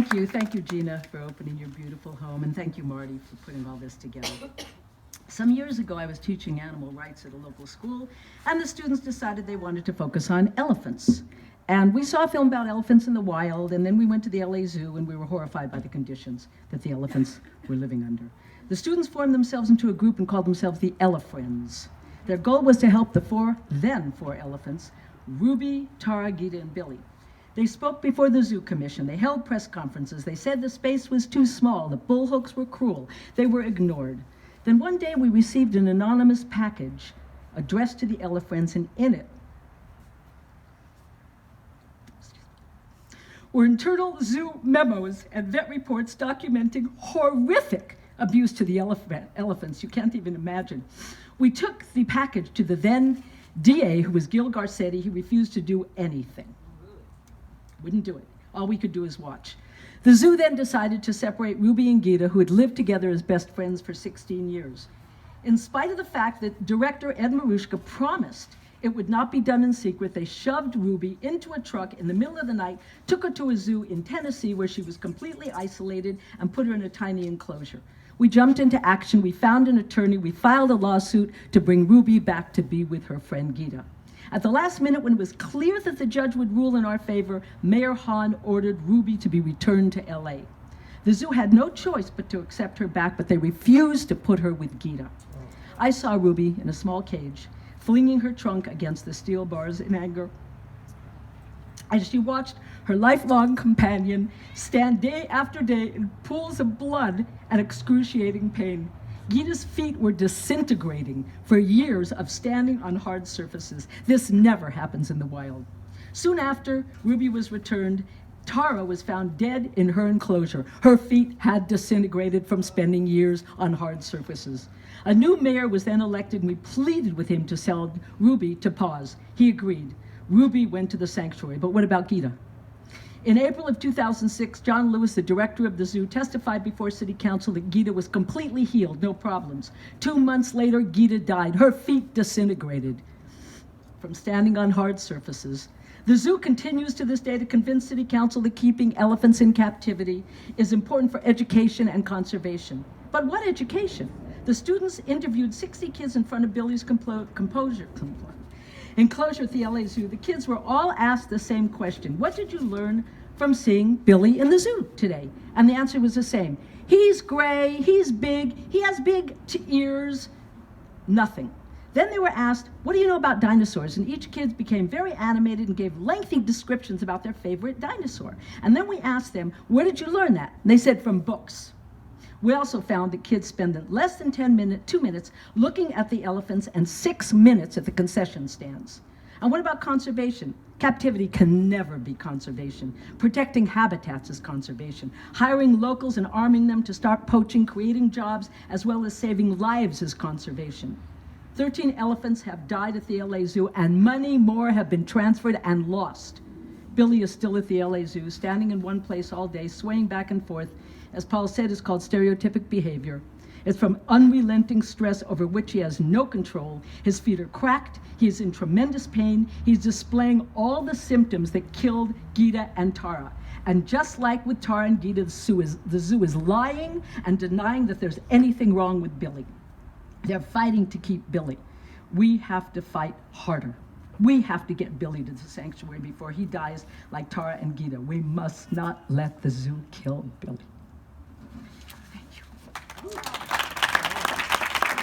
Thank you, Gina, for opening your beautiful home, and thank you, Marty, for putting all this together. Some years ago, I was teaching animal rights at a local school, and the students decided they wanted to focus on elephants. And we saw a film about elephants in the wild, and then we went to the LA Zoo, and we were horrified by the conditions that the elephants were living under. The students formed themselves into a group and called themselves the Elefriends. Their goal was to help the four elephants, Ruby, Tara, Gita, and Billy. They spoke before the Zoo Commission. They held press conferences. They said the space was too small. The bullhooks were cruel. They were ignored. Then one day we received an anonymous package addressed to the Elefriends, and in it were internal zoo memos and vet reports documenting horrific abuse to the elephants. You can't even imagine. We took the package to the then DA, who was Gil Garcetti. He refused to do anything. Wouldn't do it. All we could do is watch. The zoo then decided to separate Ruby and Gita, who had lived together as best friends for 16 years. In spite of the fact that director Ed Marushka promised it would not be done in secret, they shoved Ruby into a truck in the middle of the night, took her to a zoo in Tennessee where she was completely isolated, and put her in a tiny enclosure. We jumped into action. We found an attorney. We filed a lawsuit to bring Ruby back to be with her friend Gita. At the last minute, when it was clear that the judge would rule in our favor, Mayor Hahn ordered Ruby to be returned to LA. The zoo had no choice but to accept her back, but they refused to put her with Gita. I saw Ruby in a small cage, flinging her trunk against the steel bars in anger, as she watched her lifelong companion stand day after day in pools of blood and excruciating pain. Gita's feet were disintegrating for years of standing on hard surfaces. This never happens in the wild. Soon after Ruby was returned, Tara was found dead in her enclosure. Her feet had disintegrated from spending years on hard surfaces. A new mayor was then elected, and we pleaded with him to tell Ruby to pause. He agreed. Ruby went to the sanctuary, but what about Gita? In April of 2006, John Lewis, the director of the zoo, testified before City Council that Gita was completely healed, no problems. 2 months later, Gita died. Her feet disintegrated from standing on hard surfaces. The zoo continues to this day to convince City Council that keeping elephants in captivity is important for education and conservation. But what education? The students interviewed 60 kids in front of Billy's enclosure at the LA Zoo. The kids were all asked the same question. What did you learn from seeing Billy in the zoo today? And the answer was the same. He's gray, he's big, he has big ears, nothing. Then they were asked, what do you know about dinosaurs? And each kid became very animated and gave lengthy descriptions about their favorite dinosaur. And then we asked them, where did you learn that? And they said, from books. We also found that kids spend less than 2 minutes looking at the elephants and 6 minutes at the concession stands. And what about conservation? Captivity can never be conservation. Protecting habitats is conservation. Hiring locals and arming them to start poaching, creating jobs, as well as saving lives is conservation. 13 elephants have died at the LA Zoo, and many more have been transferred and lost. Billy is still at the LA Zoo, standing in one place all day, swaying back and forth. As Paul said, is called stereotypic behavior. It's from unrelenting stress over which he has no control. His feet are cracked, he is in tremendous pain, he's displaying all the symptoms that killed Gita and Tara. And just like with Tara and Gita, the zoo is lying and denying that there's anything wrong with Billy. They're fighting to keep Billy. We have to fight harder. We have to get Billy to the sanctuary before he dies like Tara and Gita. We must not let the zoo kill Billy.